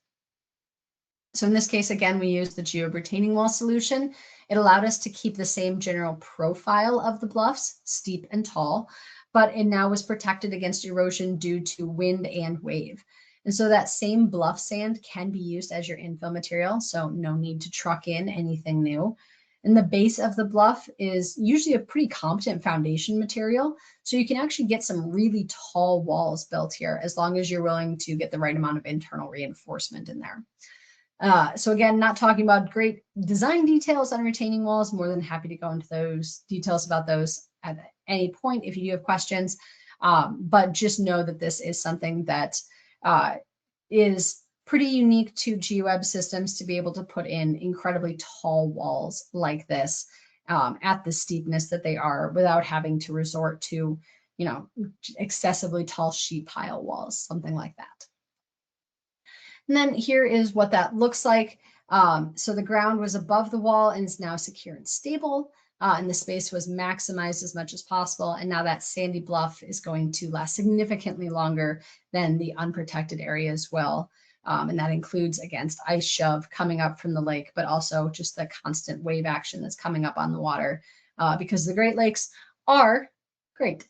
So in this case, again, we used the GEOWEB retaining wall solution. It allowed us to keep the same general profile of the bluffs, steep and tall, but it now was protected against erosion due to wind and wave. And so that same bluff sand can be used as your infill material, so no need to truck in anything new. And the base of the bluff is usually a pretty competent foundation material, so you can actually get some really tall walls built here as long as you're willing to get the right amount of internal reinforcement in there. So again, not talking about great design details on retaining walls, more than happy to go into those details about those at any point if you do have questions. But just know that this is something that is pretty unique to GEOWEB systems to be able to put in incredibly tall walls like this at the steepness that they are without having to resort to, excessively tall sheet pile walls, something like that. And then here is what that looks like. So the ground was above the wall and is now secure and stable. And the space was maximized as much as possible. And now that sandy bluff is going to last significantly longer than the unprotected areas will. And that includes against ice shove coming up from the lake, but also just the constant wave action that's coming up on the water because the Great Lakes are great.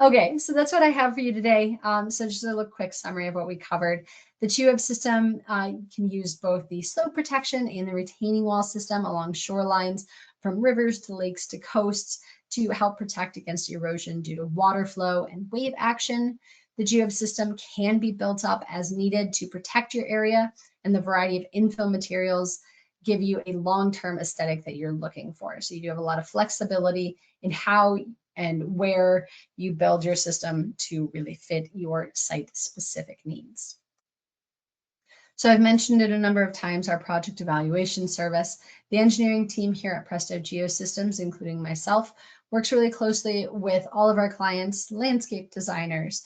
Okay, so that's what I have for you today. So just a little quick summary of what we covered. The GEOWEB system can use both the slope protection and the retaining wall system along shorelines from rivers to lakes to coasts to help protect against erosion due to water flow and wave action. The GEOWEB system can be built up as needed to protect your area, and the variety of infill materials give you a long-term aesthetic that you're looking for. So you do have a lot of flexibility in how and where you build your system to really fit your site-specific needs. So I've mentioned it a number of times, our project evaluation service. The engineering team here at Presto Geosystems, including myself, works really closely with all of our clients, landscape designers,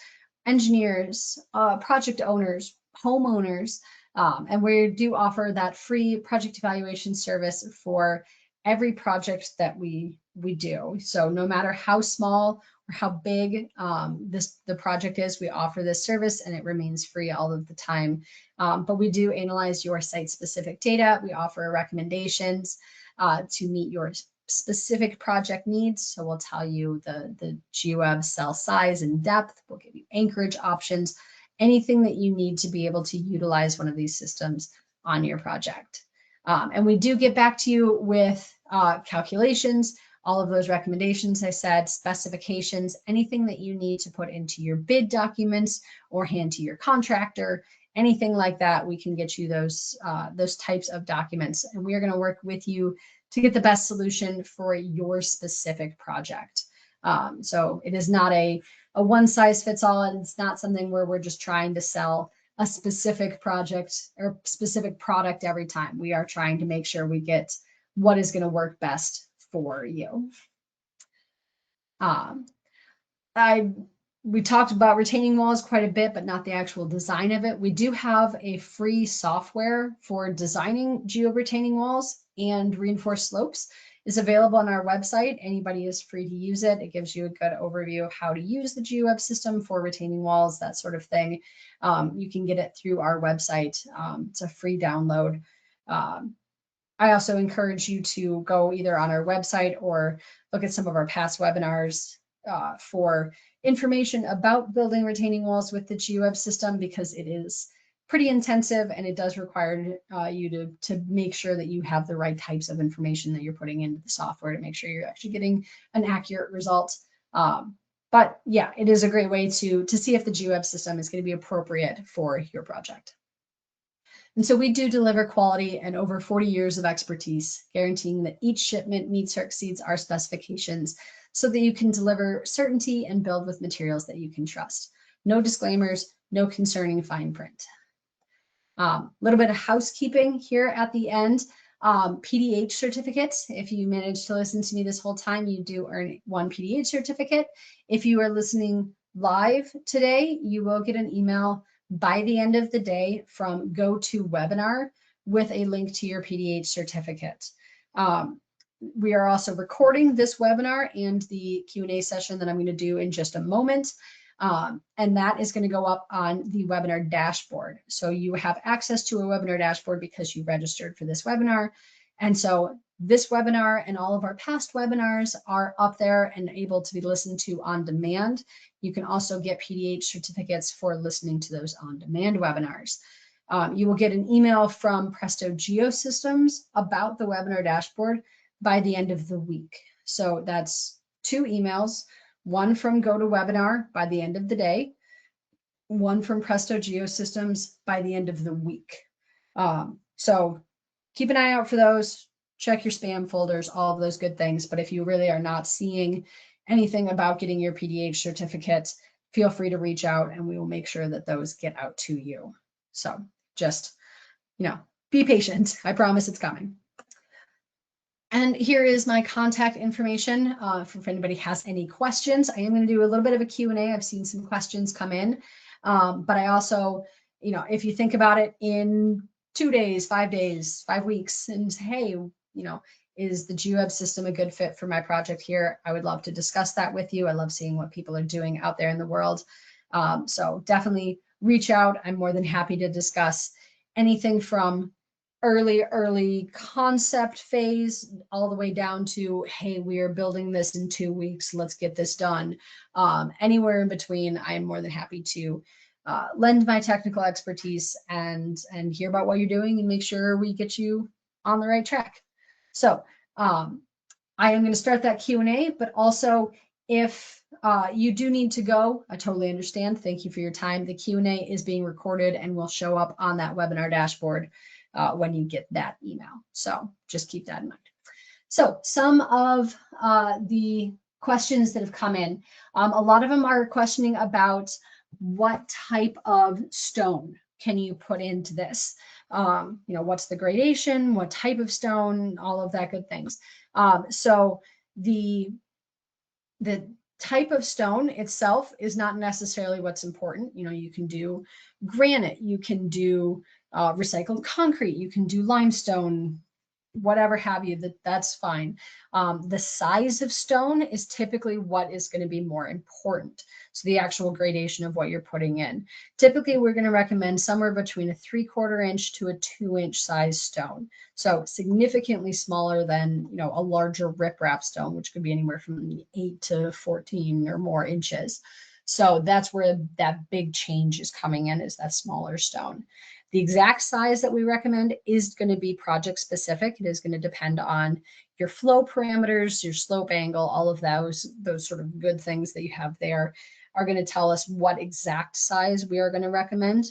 engineers, project owners, homeowners, and we do offer that free project evaluation service for every project that we do. So no matter how small or how big the project is, we offer this service, and it remains free all of the time. But we do analyze your site-specific data. We offer recommendations to meet your specific project needs. So we'll tell you the GEOWEB cell size and depth. We'll give you anchorage options, anything that you need to be able to utilize one of these systems on your project. And we do get back to you with calculations, all of those recommendations I said, specifications, anything that you need to put into your bid documents or hand to your contractor, anything like that, we can get you those types of documents. And we are going to work with you to get the best solution for your specific project. So it is not a one size fits all, and it's not something where we're just trying to sell a specific project or specific product every time. We are trying to make sure we get what is going to work best for you. We talked about retaining walls quite a bit, but not the actual design of it. We do have a free software for designing geo-retaining walls and reinforced slopes. Is available on our website. Anybody is free to use it. It gives you a good overview of how to use the GEOWEB system for retaining walls, that sort of thing. You can get it through our website. It's a free download. I also encourage you to go either on our website or look at some of our past webinars for information about building retaining walls with the GEOWEB system, because it is pretty intensive and it does require you to make sure that you have the right types of information that you're putting into the software to make sure you're actually getting an accurate result. But yeah, it is a great way to see if the GEOWEB system is going to be appropriate for your project. And so we do deliver quality and over 40 years of expertise, guaranteeing that each shipment meets or exceeds our specifications so that you can deliver certainty and build with materials that you can trust. No disclaimers, no concerning fine print. Little bit of housekeeping here at the end. PDH certificates. If you managed to listen to me this whole time, you do earn one PDH certificate. If you are listening live today, you will get an email by the end of the day from GoToWebinar with a link to your PDH certificate. We are also recording this webinar and the Q&A session that I'm going to do in just a moment. And that is going to go up on the webinar dashboard. So you have access to a webinar dashboard because you registered for this webinar. And so this webinar and all of our past webinars are up there and able to be listened to on demand. You can also get PDH certificates for listening to those on-demand webinars. You will get an email from Presto Geosystems about the webinar dashboard by the end of the week. So that's 2 emails. One from GoToWebinar by the end of the day, one from Presto Geosystems by the end of the week. So keep an eye out for those, check your spam folders, all of those good things. But if you really are not seeing anything about getting your PDH certificate, feel free to reach out and we will make sure that those get out to you. So just, be patient. I promise it's coming. And here is my contact information if anybody has any questions. I am going to do a little bit of a Q&A. I've seen some questions come in, but I also, if you think about it in 2 days, 5 days, 5 weeks, and hey, is the GEOWEB system a good fit for my project here? I would love to discuss that with you. I love seeing what people are doing out there in the world. So definitely reach out. I'm more than happy to discuss anything from early concept phase all the way down to, hey, we are building this in 2 weeks, let's get this done. Anywhere in between, I am more than happy to lend my technical expertise and hear about what you're doing and make sure we get you on the right track. So I am going to start that Q&A, but also if you do need to go, I totally understand. Thank you for your time. The Q&A is being recorded and will show up on that webinar dashboard when you get that email. So just keep that in mind. So some of the questions that have come in, a lot of them are questioning about what type of stone can you put into this? What's the gradation, what type of stone, all of that good things. So the the type of stone itself is not necessarily what's important. You know, you can do granite, you can do recycled concrete, you can do limestone, whatever have you, that's fine. The size of stone is typically what is going to be more important. So the actual gradation of what you're putting in. Typically, we're going to recommend somewhere between a 3/4 inch to a 2-inch size stone. So significantly smaller than, you know, a larger riprap stone, which could be anywhere from 8 to 14 or more inches. So that's where that big change is coming in, is that smaller stone. The exact size that we recommend is going to be project specific. It is going to depend on your flow parameters, your slope angle, all of those sort of good things that you have there are going to tell us what exact size we are going to recommend.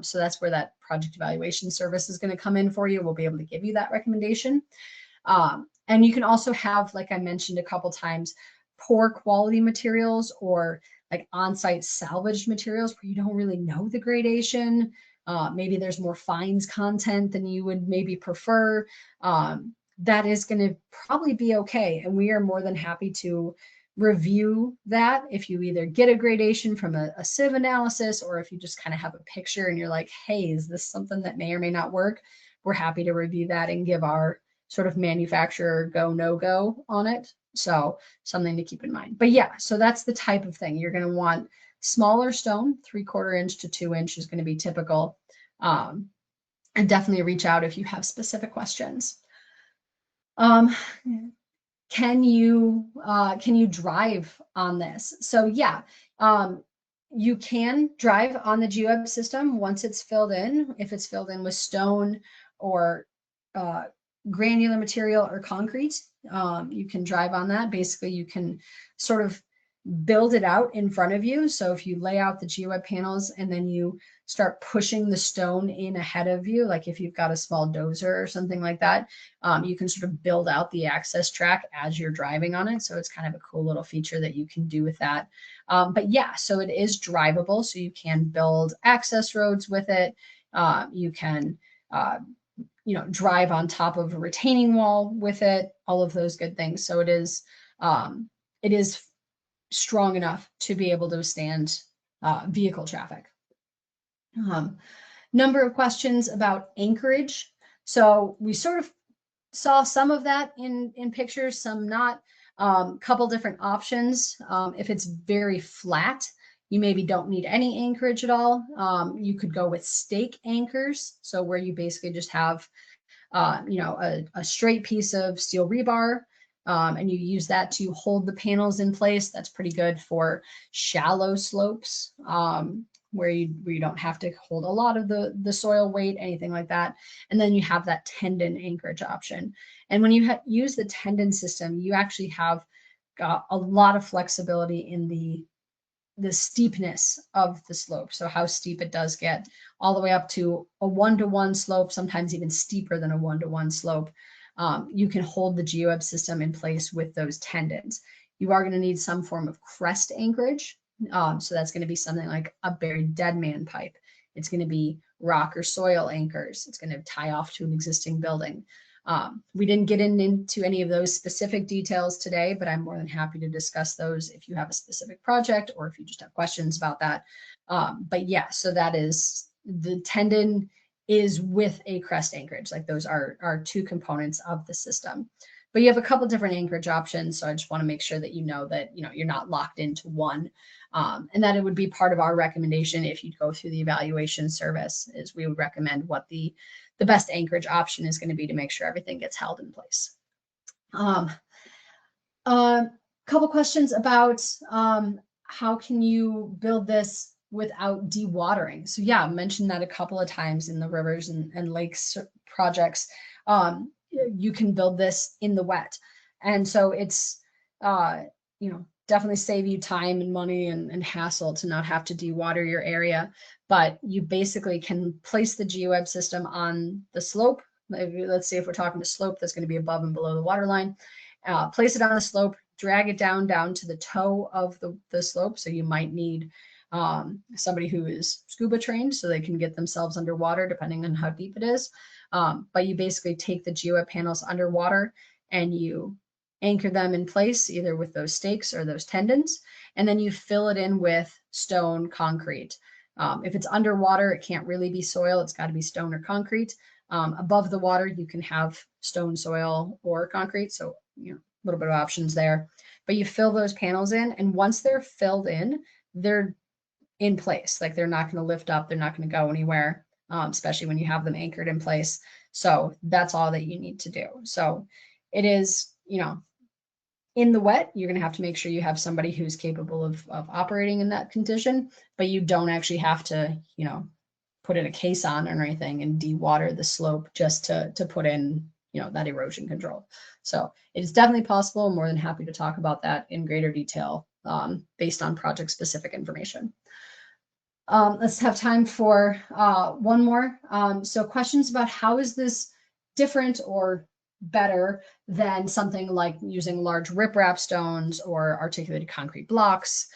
So that's where that project evaluation service is going to come in for you. We'll be able to give you that recommendation. And you can also have, like I mentioned a couple times, poor quality materials or like on-site salvaged materials where you don't really know the gradation. Maybe there's more fines content than you would maybe prefer. That is going to probably be okay. And we are more than happy to review that if you either get a gradation from a sieve analysis, or if you just kind of have a picture and you're like, hey, is this something that may or may not work? We're happy to review that and give our sort of manufacturer go, no go on it. So something to keep in mind. But yeah, so that's the type of thing. You're going to want smaller stone, 3/4 inch to 2 inch is going to be typical. And definitely reach out if you have specific questions. Can you drive on this? So yeah, you can drive on the GEOWEB system once it's filled in. If it's filled in with stone or granular material or concrete, you can drive on that. Basically, you can sort of build it out in front of you. So if you lay out the GEOWEB panels and then you start pushing the stone in ahead of you, like if you've got a small dozer or something like that, you can sort of build out the access track as you're driving on it. So it's kind of a cool little feature that you can do with that. But yeah, so it is drivable. So you can build access roads with it. You can, you know, drive on top of a retaining wall with it, all of those good things. So it is strong enough to be able to withstand vehicle traffic. Number of questions about anchorage. So we sort of saw some of that in pictures, some not. Couple different options. If it's very flat, you maybe don't need any anchorage at all. You could go with stake anchors, so where you basically just have you know, a straight piece of steel rebar, and you use that to hold the panels in place. That's pretty good for shallow slopes, where you don't have to hold a lot of the soil weight, anything like that. And then you have that tendon anchorage option. And when you use the tendon system, you actually have got a lot of flexibility in the steepness of the slope. So how steep it does get, all the way up to a 1-to-1 slope, sometimes even steeper than a 1-to-1 slope. You can hold the GEOWEB system in place with those tendons. You are going to need some form of crest anchorage. So that's going to be something like a buried dead man pipe. It's going to be rock or soil anchors. It's going to tie off to an existing building. We didn't get into any of those specific details today, but I'm more than happy to discuss those if you have a specific project or if you just have questions about that. But yeah, so that is, the tendon is with a crest anchorage. Like those are two components of the system. But you have a couple different anchorage options. So I just want to make sure that you know that, you know, you're not locked into one. And that it would be part of our recommendation if you go through the evaluation service, is we would recommend what the best anchorage option is going to be to make sure everything gets held in place. Couple questions about how can you build this without dewatering. So yeah, I mentioned that a couple of times in the rivers and lakes projects. You can build this in the wet. And so it's, you know, definitely save you time and money and hassle to not have to dewater your area. But you basically can place the GEOWEB system on the slope. Let's say if we're talking to slope that's going to be above and below the water line, place it on the slope, drag it down to the toe of the slope. So you might need somebody who is scuba trained so they can get themselves underwater depending on how deep it is. But you basically take the GEOWEB panels underwater and you anchor them in place either with those stakes or those tendons, and then you fill it in with stone, concrete. If it's underwater, it can't really be soil. It's got to be stone or concrete. Above the water, you can have stone, soil, or concrete. So, a little bit of options there. But you fill those panels in, and once they're filled in, they're in place. Like they're not going to lift up. They're not going to go anywhere, especially when you have them anchored in place. So that's all that you need to do. So it is, in the wet, you're going to have to make sure you have somebody who's capable of operating in that condition, but you don't actually have to, put in a case on or anything and de-water the slope just to put in, that erosion control. So it is definitely possible. I'm more than happy to talk about that in greater detail based on project specific information. Let's have time for one more. So questions about how is this different or better than something like using large riprap stones or articulated concrete blocks,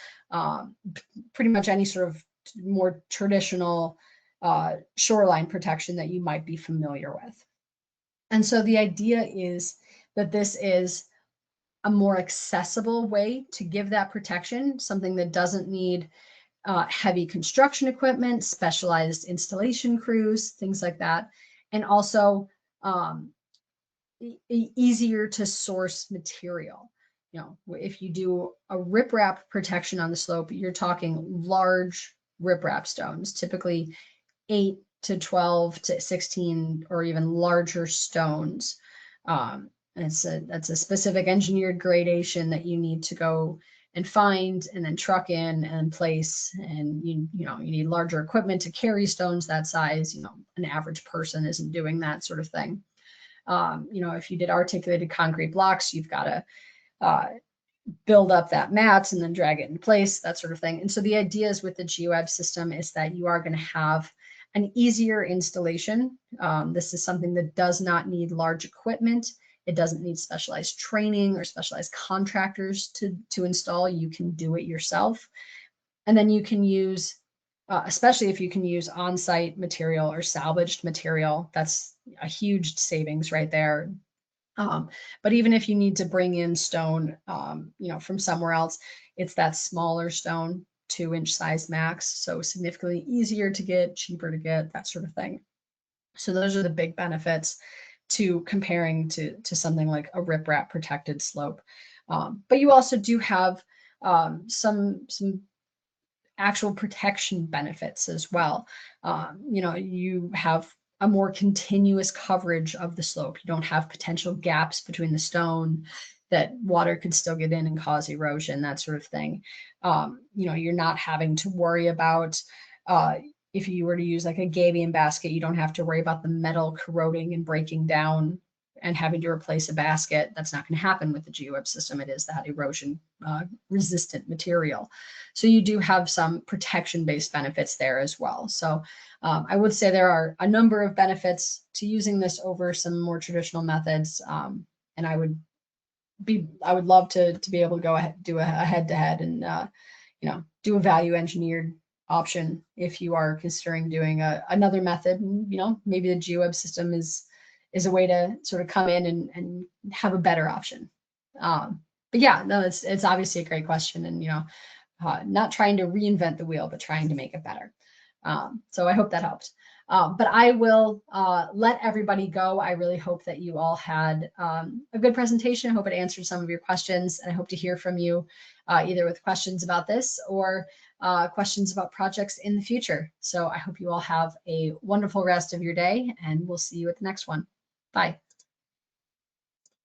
pretty much any sort of more traditional shoreline protection that you might be familiar with. And so the idea is that this is a more accessible way to give that protection, something that doesn't need heavy construction equipment, specialized installation crews, things like that, and also easier to source material. If you do a riprap protection on the slope, you're talking large riprap stones, typically 8 to 12 to 16 or even larger stones. That's a specific engineered gradation that you need to go and find and then truck in and place. And you need larger equipment to carry stones that size. An average person isn't doing that sort of thing. If you did articulated concrete blocks, you've got to build up that mat and then drag it in place, that sort of thing. And so the idea is with the GEOWEB system is that you are going to have an easier installation. This is something that does not need large equipment. It doesn't need specialized training or specialized contractors to install. You can do it yourself. And then you can use, especially if you can use on-site material or salvaged material, that's a huge savings right there. But even if you need to bring in stone, from somewhere else, it's that smaller stone, 2-inch size max. So significantly easier to get, cheaper to get, that sort of thing. So those are the big benefits to comparing to something like a riprap protected slope. But you also do have some actual protection benefits as well. You have a more continuous coverage of the slope. You don't have potential gaps between the stone that water could still get in and cause erosion, that sort of thing. You're not having to worry about if you were to use like a gabion basket, you don't have to worry about the metal corroding and breaking down and having to replace a basket. That's not going to happen with the GEOWEB system. It is that erosion resistant material. So you do have some protection-based benefits there as well. So I would say there are a number of benefits to using this over some more traditional methods. And I would love to be able to go ahead, do a head-to-head and do a value engineered option if you are considering doing another method. Maybe the GEOWEB system is a way to sort of come in and have a better option. But yeah, no, it's obviously a great question, and not trying to reinvent the wheel, but trying to make it better. So I hope that helped. But I will let everybody go. I really hope that you all had a good presentation. I hope it answered some of your questions, and I hope to hear from you either with questions about this or questions about projects in the future. So I hope you all have a wonderful rest of your day, and we'll see you at the next one. Bye.